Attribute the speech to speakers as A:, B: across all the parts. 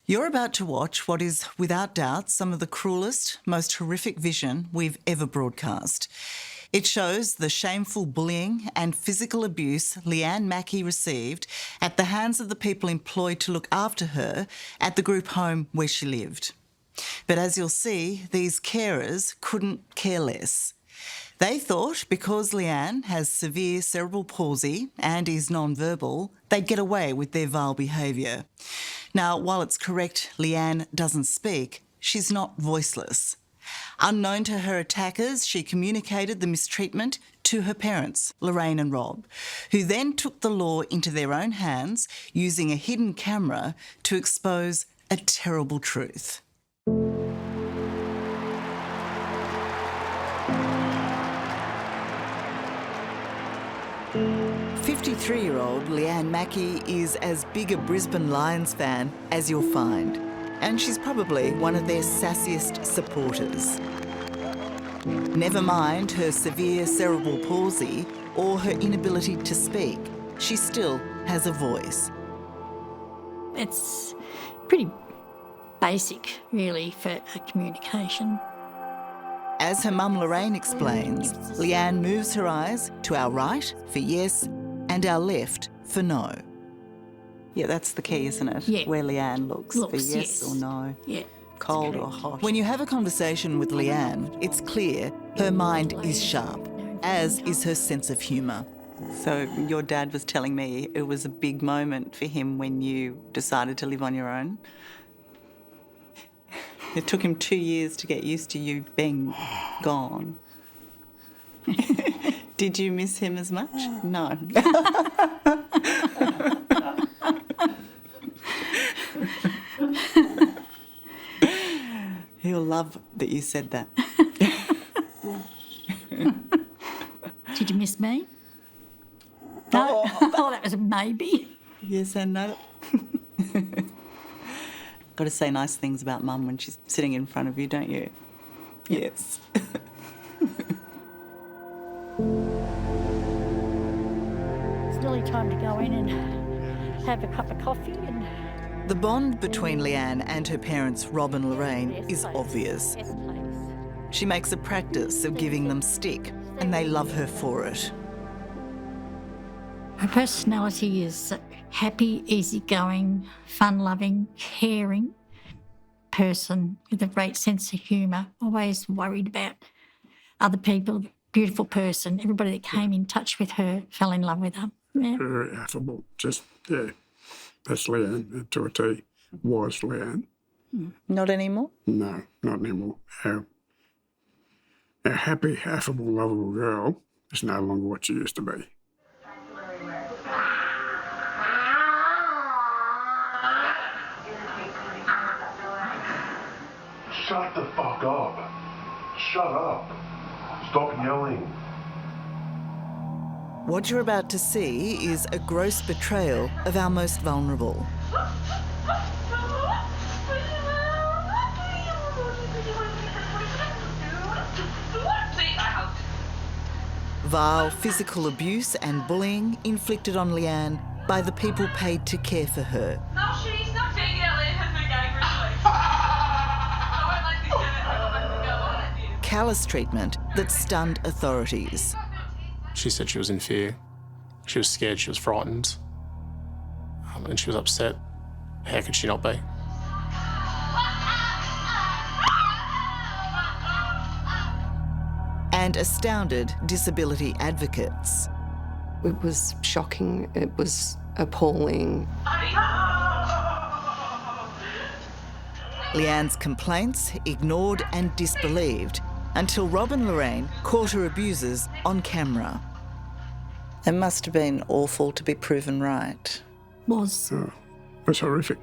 A: You're about to watch what is, without doubt, some of the cruellest, most horrific vision we've ever broadcast. It shows the shameful bullying and physical abuse Leanne Mackey received at the hands of the people employed to look after her at the group home where she lived. But as you'll see, these carers couldn't care less. They thought because Leanne has severe cerebral palsy and is non-verbal, they'd get away with their vile behaviour. Now, while it's correct Leanne doesn't speak, she's not voiceless. Unknown to her attackers, she communicated the mistreatment to her parents, Lorraine and Rob, who then took the law into their own hands using a hidden camera to expose a terrible truth. 53-year-old Leanne Mackey is as big a Brisbane Lions fan as you'll find, and she's probably one of their sassiest supporters. Never mind her severe cerebral palsy or her inability to speak, she still has a voice.
B: It's pretty basic, really, for communication.
A: As her mum Lorraine explains, Leanne moves her eyes to our right for yes and our left for no. Yeah, that's the key, isn't it?
B: Yeah.
A: Where Leanne looks for yes,
B: yes
A: or no.
B: Yeah.
A: Cold or hot. When you have a conversation with Leanne, it's clear her mind is sharp, as is her sense of humour. So your dad was telling me it was a big moment for him when you decided to live on your own. It took him 2 years to get used to you being gone. Did you miss him as much? No. He'll love that you said that.
B: Did you miss me? No? Oh, that was a maybe.
A: Yes and no. Got to say nice things about Mum when she's sitting in front of you, don't you? Yes.
B: It's nearly time to go in and have a cup of coffee and...
A: The bond between Leanne and her parents, Rob and Lorraine, is obvious. She makes a practice of giving them stick, and they love her for it.
B: Her personality is happy, easygoing, fun-loving, caring person with a great sense of humour, always worried about other people, beautiful person. Everybody that came in touch with her fell in love with her. Yeah.
C: Very affable, that's Leanne to a T, was Leanne.
A: Not anymore?
C: No, not anymore. Our happy, affable, lovable girl is no longer what she used to be.
D: Shut the fuck up. Shut up. Stop yelling.
A: What you're about to see is a gross betrayal of our most vulnerable. Vile physical abuse and bullying inflicted on Leanne by the people paid to care for her. Callous treatment that stunned authorities.
E: She said she was in fear. She was scared, she was frightened. And she was upset. How could she not be?
A: And astounded disability advocates.
F: It was shocking, it was appalling.
A: Leanne's complaints ignored and disbelieved until Rob and Lorraine caught her abusers on camera. It must have been awful to be proven right.
B: Was.
C: Oh, it was horrific.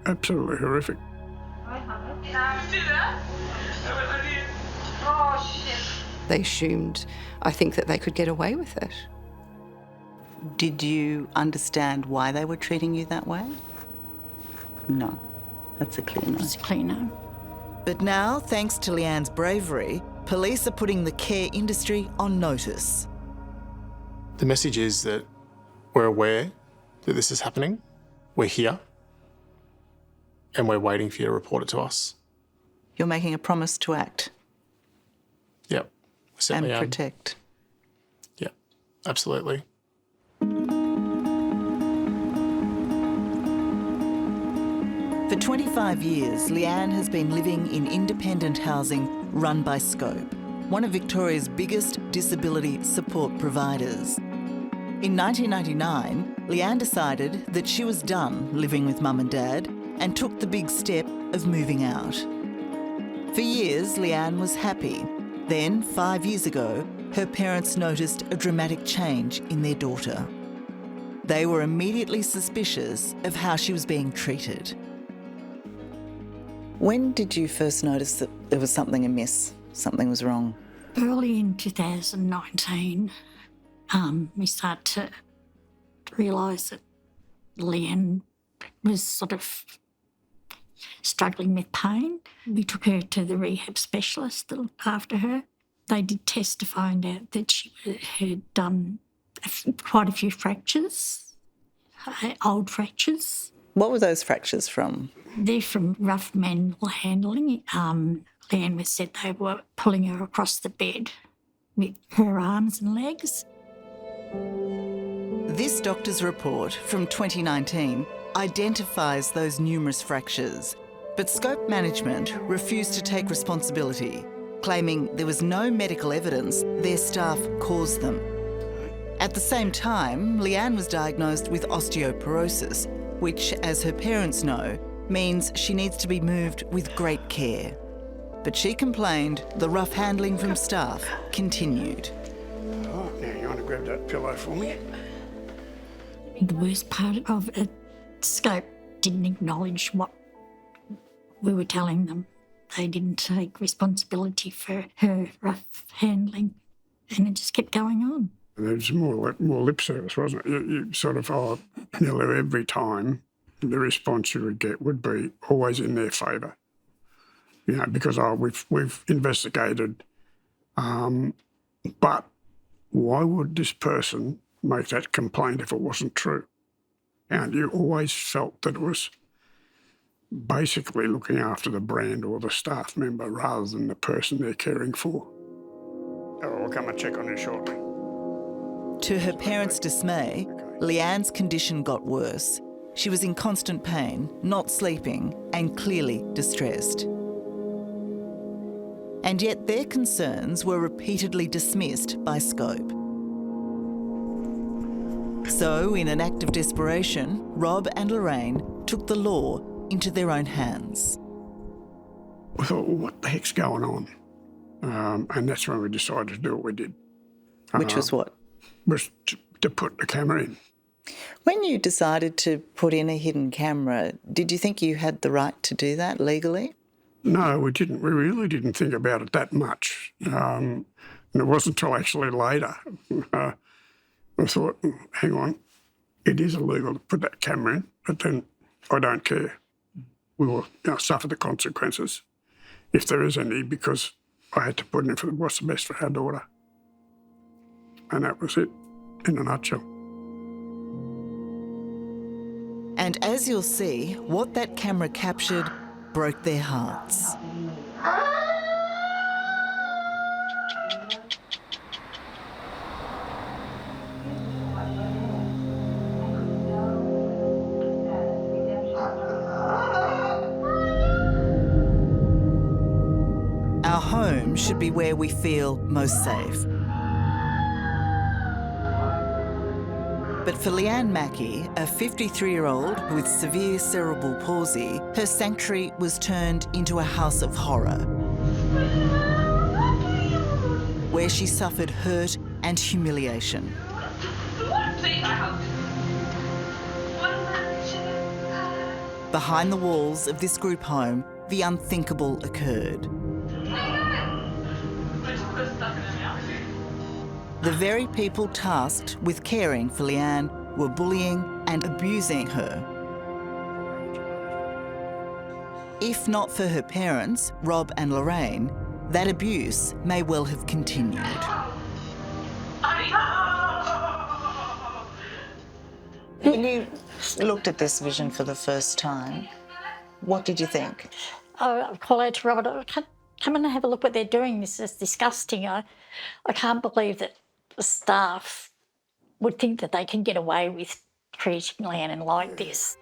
C: Absolutely horrific.
F: They assumed, I think, that they could get away with it.
A: Did you understand why they were treating you that way? No. That's a clear no.
B: It's clear no.
A: But now, thanks to Leanne's bravery, police are putting the care industry on notice.
E: The message is that we're aware that this is happening. We're here. and we're waiting for you to report it to us.
A: You're making a promise to act
E: Yep, we
A: and
E: certainly am.
A: protect.
E: Yep, absolutely.
A: For 25 years, Leanne has been living in independent housing run by Scope, one of Victoria's biggest disability support providers. In 1999, Leanne decided that she was done living with Mum and Dad and took the big step of moving out. For years, Leanne was happy. Then, 5 years ago, her parents noticed a dramatic change in their daughter. They were immediately suspicious of how she was being treated. When did you first notice that there was something amiss, something was wrong?
B: Early in 2019, we started to realise that Leanne was sort of struggling with pain. We took her to the rehab specialist that looked after her. They did test to find out that she had done quite a few fractures, old fractures.
A: What were those fractures from?
B: They're from rough manual handling. Leanne was said they were pulling her across the bed with her arms and legs.
A: This doctor's report from 2019 identifies those numerous fractures, but Scope Management refused to take responsibility, claiming there was no medical evidence their staff caused them. At the same time, Leanne was diagnosed with osteoporosis, which, as her parents know, means she needs to be moved with great care. But she complained the rough handling from staff continued.
C: Oh, now you want to grab that pillow for me?
B: The worst part of it, Scope didn't acknowledge what we were telling them. They didn't take responsibility for her rough handling, and it just kept going on.
C: There was more lip service, wasn't it? You sort of, nearly every time, the response you would get would be always in their favour. You know, because we've investigated, but why would this person make that complaint if it wasn't true? And you always felt that it was basically looking after the brand or the staff member rather than the person they're caring for. Oh, I'll come and check on you shortly.
A: To her parents' dismay, Leanne's condition got worse. She was in constant pain, not sleeping, and clearly distressed. And yet their concerns were repeatedly dismissed by Scope. So, in an act of desperation, Rob and Lorraine took the law into their own hands.
C: We thought, well, what the heck's going on? And that's when we decided to do what we did.
A: Which was what?
C: Was to put the camera in.
A: When you decided to put in a hidden camera, did you think you had the right to do that legally?
C: No, we didn't. We really didn't think about it that much. And it wasn't until actually later I thought, hang on, it is illegal to put that camera in, but then I don't care. We will suffer the consequences, if there is any, because I had to put in for what's the best for our daughter. And that was it, in a nutshell.
A: And as you'll see, what that camera captured broke their hearts. Our home should be where we feel most safe. But for Leanne Mackey, a 53-year-old with severe cerebral palsy, her sanctuary was turned into a house of horror, where she suffered hurt and humiliation. Behind the walls of this group home, the unthinkable occurred. The very people tasked with caring for Leanne were bullying and abusing her. If not for her parents, Rob and Lorraine, that abuse may well have continued. When you looked at this vision for the first time, What did you think?
B: I call out to Robert, come and have a look what they're doing. This is disgusting. I can't believe that the staff would think that they can get away with treating Leanne like this.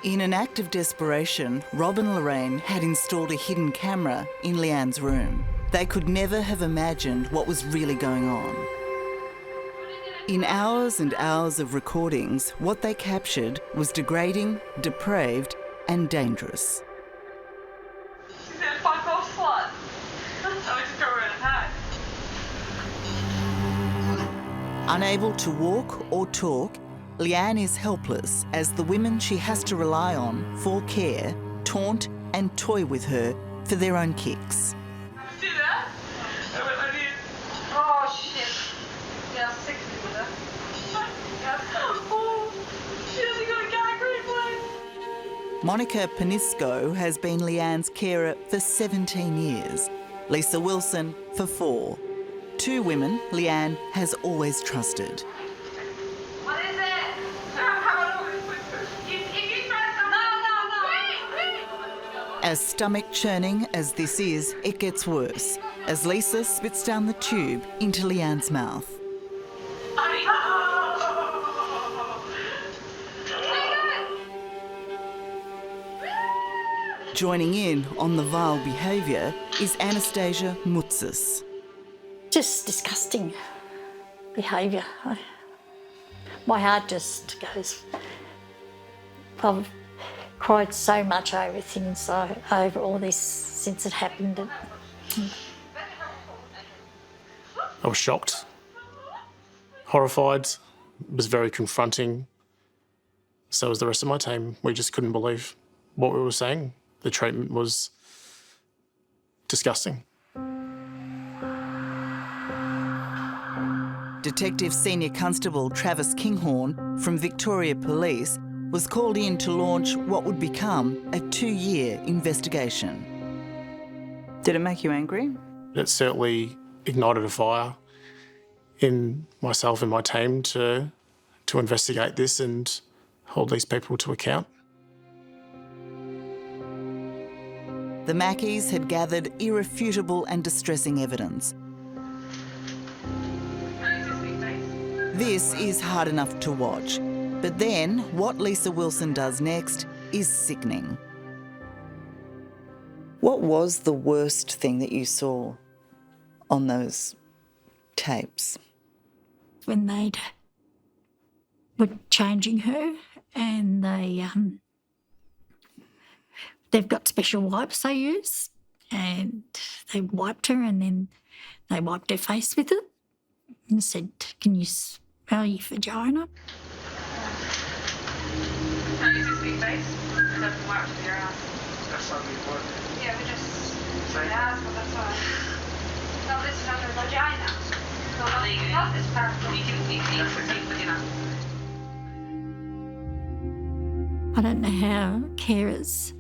A: In an act of desperation, Rob and Lorraine had installed a hidden camera in Leanne's room. They could never have imagined what was really going on. In hours and hours of recordings, what they captured was degrading, depraved, and dangerous.
G: She said, fuck off, slut. So I just throw her in a hat.
A: Unable to walk or talk, Leanne is helpless as the women she has to rely on for care taunt and toy with her for their own kicks.
G: See that? I did. Oh, shit. Yeah, 60 with her. Oh, she hasn't got a gag reflex.
A: Monica Panisco has been Leanne's carer for 17 years, Lisa Wilson for 4. 2 women Leanne has always trusted.
G: What is it? If you try something... No.
A: As stomach churning as this is, it gets worse as Lisa spits down the tube into Leanne's mouth. Joining in on the vile behaviour is Anastasia Mutzis.
B: Just disgusting behaviour. My heart just goes. I've cried so much over things, over all this since it happened.
E: I was shocked, horrified, it was very confronting. So was the rest of my team. We just couldn't believe what we were saying. The treatment was disgusting.
A: Detective Senior Constable Travis Kinghorn from Victoria Police was called in to launch what would become a 2-year investigation. Did it make you angry?
E: It certainly ignited a fire in myself and my team to investigate this and hold these people to account.
A: The Mackeys had gathered irrefutable and distressing evidence. This is hard enough to watch, but then what Lisa Wilson does next is sickening. What was the worst thing that you saw on those tapes?
B: When they were changing her and they've got special wipes they use and they wiped her and then they wiped her face with it and said, can you smell your vagina?
G: Can you just be face? It doesn't work with your ass. That's not good work. Yeah, we just try the ass, but that's all. No, this is not her vagina. So not this part. You can sleep with, you know.
B: I don't know how carers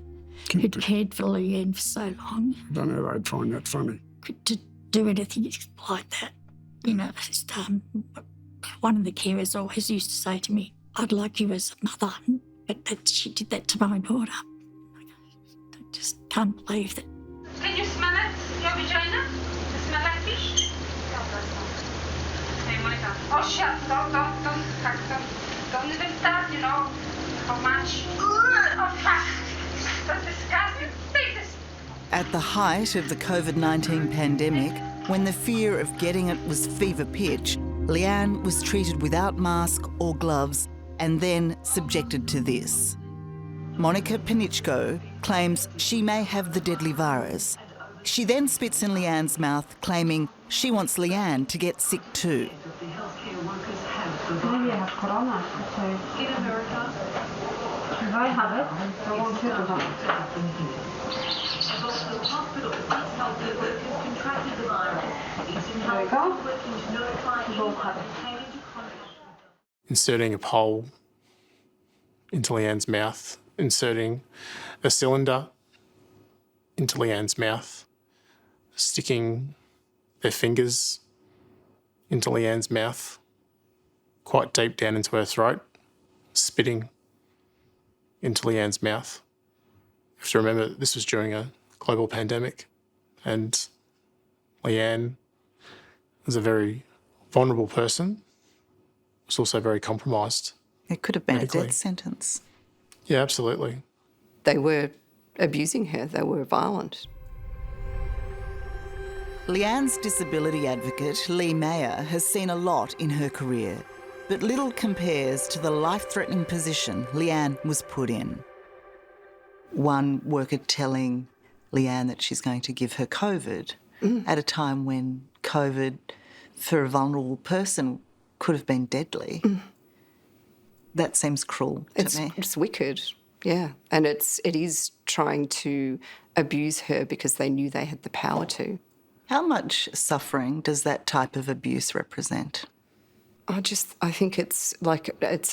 B: who'd cared for Leanne for so long
C: I don't know, they'd find that funny.
B: could do anything like that. You know, just, one of the carers always used to say to me, I'd like you as a mother, but she did that to my daughter. I just can't believe that.
G: Can you smell it? Your vagina? You smell like fish? Hey, Monica. Oh, shit. Don't even start, you know, how much. Oh, fuck. That's disgusting. Take this.
A: At the height of the COVID-19 pandemic, when the fear of getting it was fever pitch, Leanne was treated without mask or gloves and then subjected to this. Monica Panisco claims she may have the deadly virus. She then spits in Leanne's mouth, claiming she wants Leanne to get sick too.
H: Maybe I have corona. So in America, if I have it, I want you to have it. There we go. You both have it.
E: Inserting a pole into Leanne's mouth, inserting a cylinder into Leanne's mouth, sticking their fingers into Leanne's mouth, quite deep down into her throat, spitting into Leanne's mouth. You have to remember this was during a global pandemic, and Leanne was a very vulnerable person. Was also very compromised.
A: It could have been
E: medically.
A: a death sentence.
E: Yeah, absolutely.
F: They were abusing her. They were violent.
A: Leanne's disability advocate, Lee Mayer, has seen a lot in her career, but little compares to the life-threatening position Leanne was put in. One worker telling Leanne that she's going to give her COVID at a time when COVID, for a vulnerable person, could have been deadly. That seems cruel to me.
F: It's wicked, yeah. And it is trying to abuse her because they knew they had the power to.
A: How much suffering does that type of abuse represent?
F: I think it's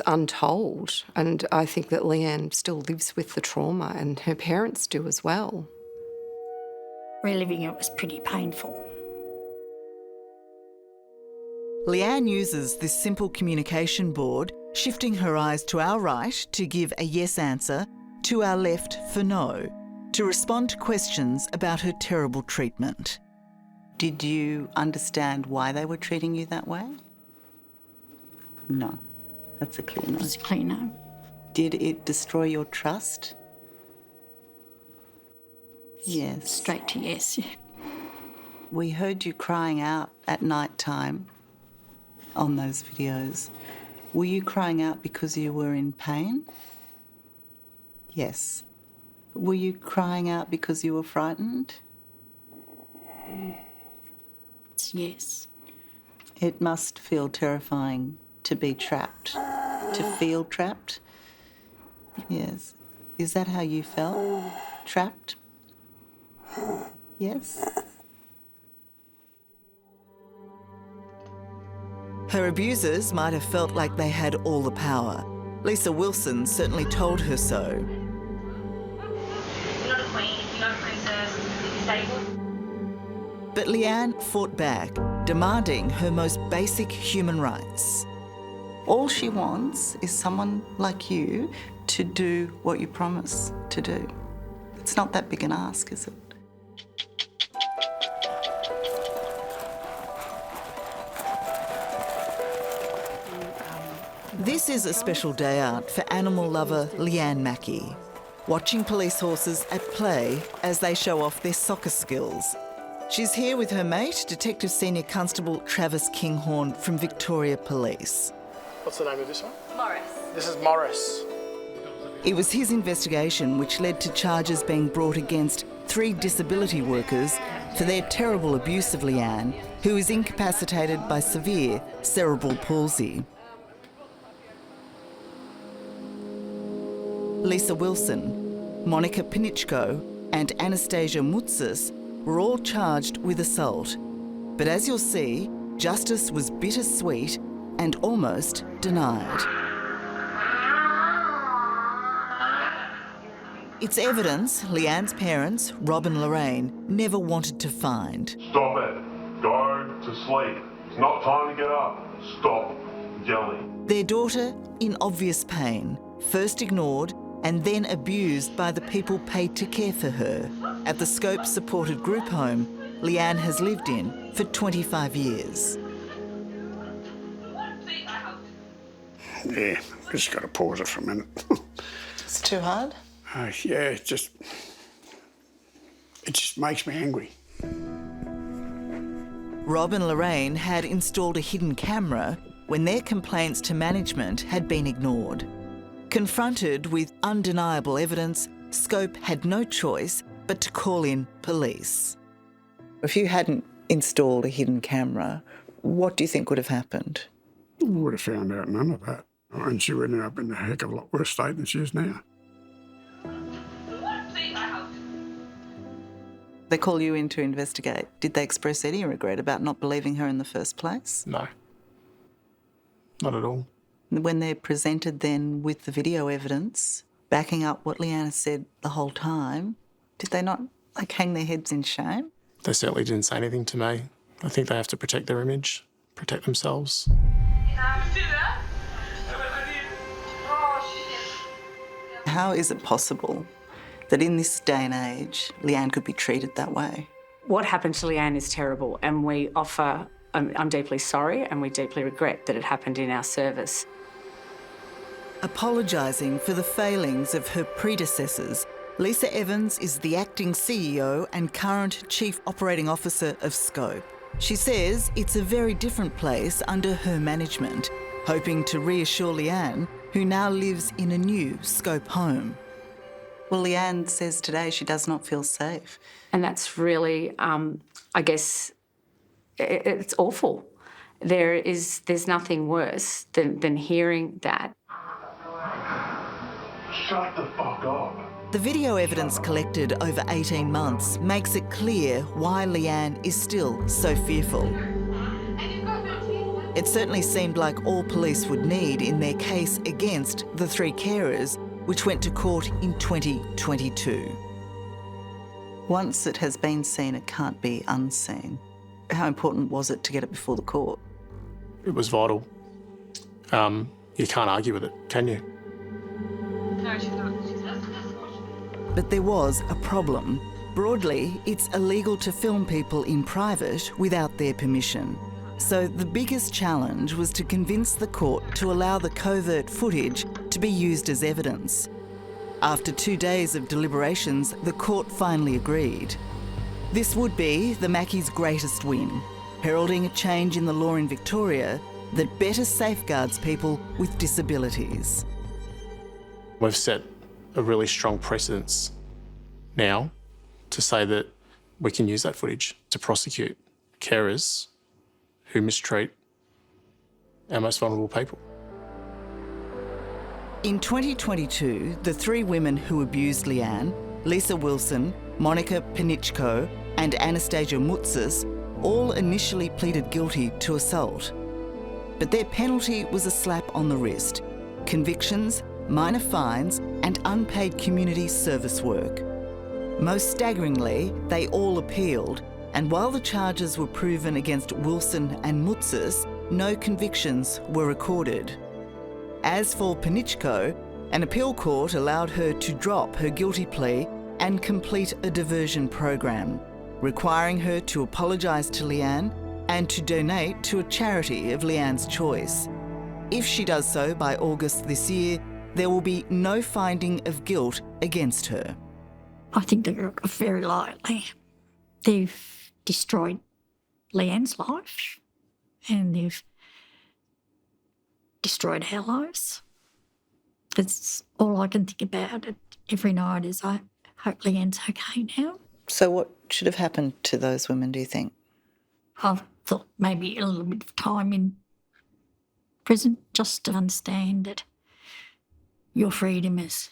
F: untold. And I think that Leanne still lives with the trauma, and her parents do as well.
B: Reliving it was pretty painful.
A: Leanne uses this simple communication board, shifting her eyes to our right to give a yes answer, to our left for no, to respond to questions about her terrible treatment. Did you understand why they were treating you that way? No. That's a clear no.
B: It was a clear no.
A: Did it destroy your trust? Yes.
B: Straight to yes, yeah.
A: We heard you crying out at night time on those videos. Were you crying out because you were in pain? Yes. Were you crying out because you were frightened?
B: Yes.
A: It must feel terrifying to be trapped, to feel trapped. Yes. Is that how you felt? Trapped? Yes. Her abusers might have felt like they had all the power. Lisa Wilson certainly told her so.
G: You're not a queen, you're not a princess, you're disabled.
A: But Leanne fought back, demanding her most basic human rights. All she wants is someone like you to do what you promise to do. It's not that big an ask, is it? This is a special day out for animal lover Leanne Mackey, watching police horses at play as they show off their soccer skills. She's here with her mate, Detective Senior Constable Travis Kinghorn from Victoria Police.
E: What's the name of this one?
G: Morris.
E: This is Morris.
A: It was his investigation which led to charges being brought against 3 disability workers for their terrible abuse of Leanne, who is incapacitated by severe cerebral palsy. Lisa Wilson, Monica Pinichko and Anastasia Mutsis were all charged with assault. But as you'll see, justice was bittersweet and almost denied. It's evidence Leanne's parents, Rob and Lorraine, never wanted to find.
D: Stop it. Go to sleep. It's not time to get up. Stop yelling.
A: Their daughter in obvious pain, first ignored and then abused by the people paid to care for her at the Scope-supported group home Leanne has lived in for 25 years.
C: Yeah, just got to pause it for a minute.
A: It's too hard?
C: Yeah, it just makes me angry.
A: Rob and Lorraine had installed a hidden camera when their complaints to management had been ignored. Confronted with undeniable evidence, Scope had no choice but to call in police. If you hadn't installed a hidden camera, what do you think would have happened?
C: We would have found out none of that. And she would end up in a heck of a lot worse state than she is now.
A: They call you in to investigate. Did they express any regret about not believing her in the first place?
E: No. Not at all.
A: When they're presented then with the video evidence, backing up what Leanne said the whole time, did they not hang their heads in shame?
E: They certainly didn't say anything to me. I think they have to protect their image, protect themselves.
A: How How is it possible that in this day and age, Leanne could be treated that way?
I: What happened to Leanne is terrible, and we offer, I'm deeply sorry and we deeply regret that it happened in our service.
A: Apologising for the failings of her predecessors, Lisa Evans is the acting CEO and current Chief Operating Officer of Scope. She says it's a very different place under her management, hoping to reassure Leanne, who now lives in a new Scope home. Well, Leanne says today she does not feel safe.
I: And that's really, I guess, it's awful. There's nothing worse than hearing that.
D: Shut the fuck up.
A: The video evidence collected over 18 months makes it clear why Leanne is still so fearful. It certainly seemed like all police would need in their case against the three carers, which went to court in 2022. Once it has been seen, it can't be unseen. How important was it to get it before the court?
E: It was vital. You can't argue with it, can you?
G: No, she's not.
A: But there was a problem. Broadly, it's illegal to film people in private without their permission. So the biggest challenge was to convince the court to allow the covert footage to be used as evidence. After 2 days of deliberations, the court finally agreed. This would be the Mackeys' greatest win, heralding a change in the law in Victoria that better safeguards people with disabilities.
E: We've set a really strong precedence now to say that we can use that footage to prosecute carers who mistreat our most vulnerable people.
A: In 2022, the three women who abused Leanne, Lisa Wilson, Monica Penichko and Anastasia Mutsis, all initially pleaded guilty to assault. But their penalty was a slap on the wrist, convictions, minor fines and unpaid community service work. Most staggeringly, they all appealed, and while the charges were proven against Wilson and Mutsis, no convictions were recorded. As for Penichko, an appeal court allowed her to drop her guilty plea and complete a diversion program, requiring her to apologise to Leanne and to donate to a charity of Leanne's choice. If she does so by August this year, there will be no finding of guilt against her.
B: I think they're very likely. They've destroyed Leanne's life and they've destroyed our lives. That's all I can think about it every night is I hope Leanne's okay now.
A: So what should have happened to those women, do you think?
B: I thought maybe a little bit of time in prison just to understand that your freedom is,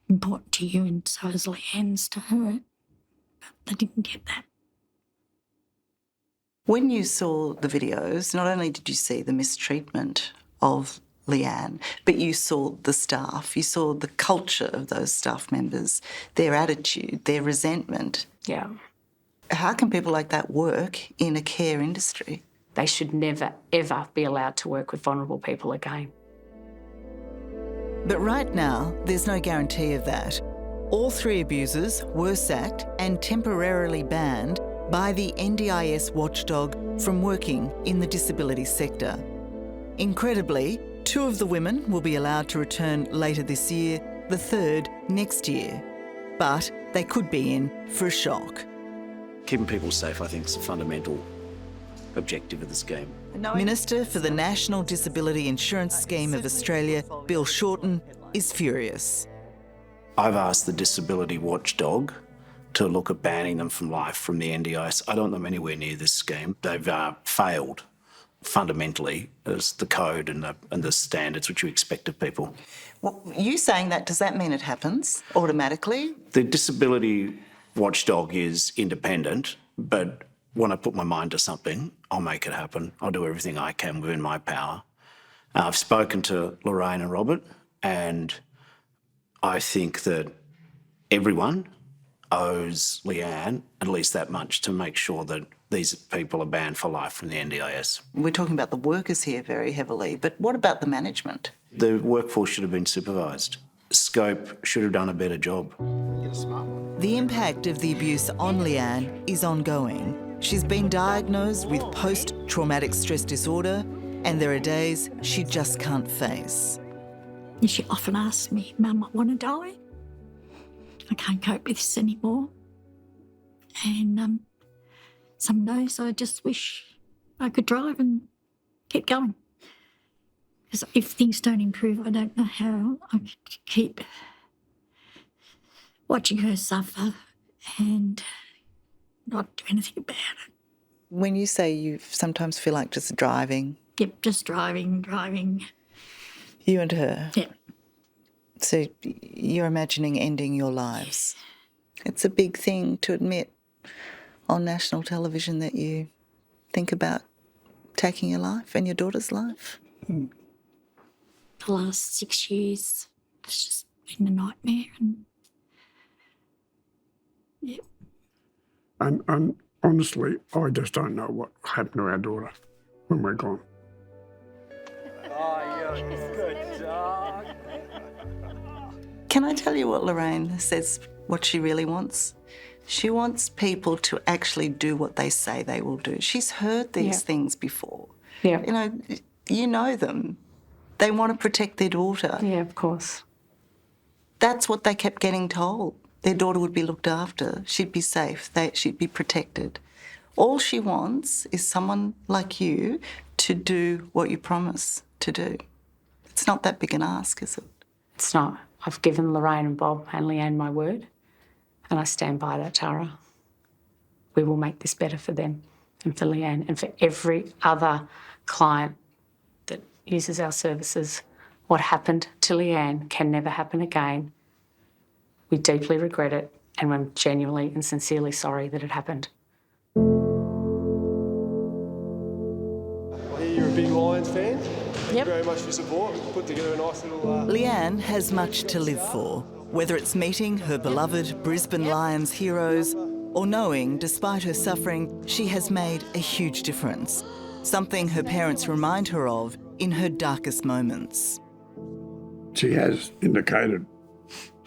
B: important to you and so is Leanne's to her. But they didn't get that.
A: When you saw the videos, not only did you see the mistreatment of Leanne, but you saw the staff, you saw the culture of those staff members, their attitude, their resentment.
I: Yeah.
A: How can people like that work in a care industry?
I: They should never, ever be allowed to work with vulnerable people again.
A: But right now, there's no guarantee of that. All three abusers were sacked and temporarily banned by the NDIS watchdog from working in the disability sector. Incredibly, 2 of the women will be allowed to return later this year, the 3rd next year. But they could be in for a shock.
J: Keeping people safe, I think, is a fundamental objective of this game.
A: Minister for the National Disability Insurance Scheme of Australia, Bill Shorten, is furious.
J: I've asked the disability watchdog to look at banning them from life from the NDIS. I don't want them anywhere near this scheme. They've failed fundamentally as the code and the standards which you expect of people.
A: Well, you saying that, does that mean it happens automatically?
J: The disability watchdog is independent, but when I put my mind to something, I'll make it happen. I'll do everything I can within my power. I've spoken to Lorraine and Robert, and I think that everyone owes Leanne at least that much to make sure that these people are banned for life from the NDIS.
A: We're talking about the workers here very heavily, but what about the management?
J: The workforce should have been supervised. Scope should have done a better job.
A: The impact of the abuse on Leanne is ongoing. She's been diagnosed with post-traumatic stress disorder, and there are days she just can't face.
B: And she often asks me, Mum, I want to die. I can't cope with this anymore. And some days I just wish I could drive and keep going. Because if things don't improve, I don't know how I could keep watching her suffer and not do anything about it.
A: When you say you sometimes feel like just driving...
B: Yep, just driving.
A: You and her?
B: Yeah.
A: So you're imagining ending your lives. It's a big thing to admit on national television that you think about taking your life and your daughter's life.
B: The last 6 years, it's just been a nightmare.
C: And honestly, I just don't know what happened to our daughter when we're gone.
A: Can I tell you what Lorraine says, what she really wants? She wants people to actually do what they say they will do. She's heard these things before.
I: Yeah.
A: You know them. They want to protect their daughter.
I: Yeah, of course.
A: That's what they kept getting told. Their daughter would be looked after. She'd be safe. She'd be protected. All she wants is someone like you to do what you promise to do. It's not that big an ask, is it?
I: It's not. I've given Lorraine and Bob and Leanne my word, and I stand by that, Tara. We will make this better for them and for Leanne and for every other client that uses our services. What happened to Leanne can never happen again. We deeply regret it, and we're genuinely and sincerely sorry that it happened.
K: I hear you're a big Lions fan. Thank you very much for your support. We've put together a nice little...
A: Leanne has much to live for, whether it's meeting her beloved Brisbane Lions heroes or knowing, despite her suffering, she has made a huge difference, something her parents remind her of in her darkest moments.
C: She has indicated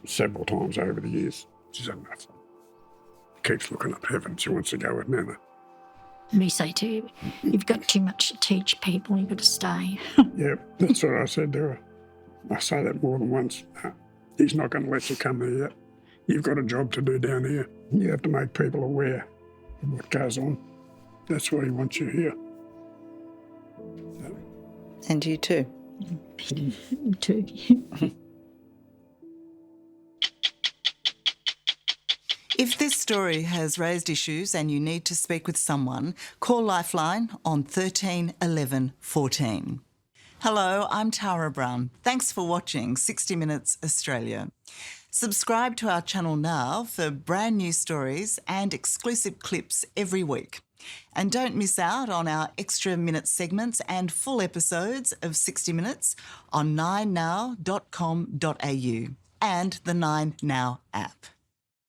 C: several times over the years she's had enough. Keeps looking up heaven. She wants to go with Nana.
B: We say to you, you've got too much to teach people, you've got to stay.
C: Yeah, that's what I said to her. I say that more than once. He's not going to let you come here yet. You've got a job to do down here. You have to make people aware of what goes on. That's why he wants you here.
A: And you too.
B: You too.
A: If this story has raised issues and you need to speak with someone, call Lifeline on 13 11 14. Hello, I'm Tara Brown. Thanks for watching 60 Minutes Australia. Subscribe to our channel now for brand new stories and exclusive clips every week. And don't miss out on our extra minute segments and full episodes of 60 Minutes on 9now.com.au and the 9Now app.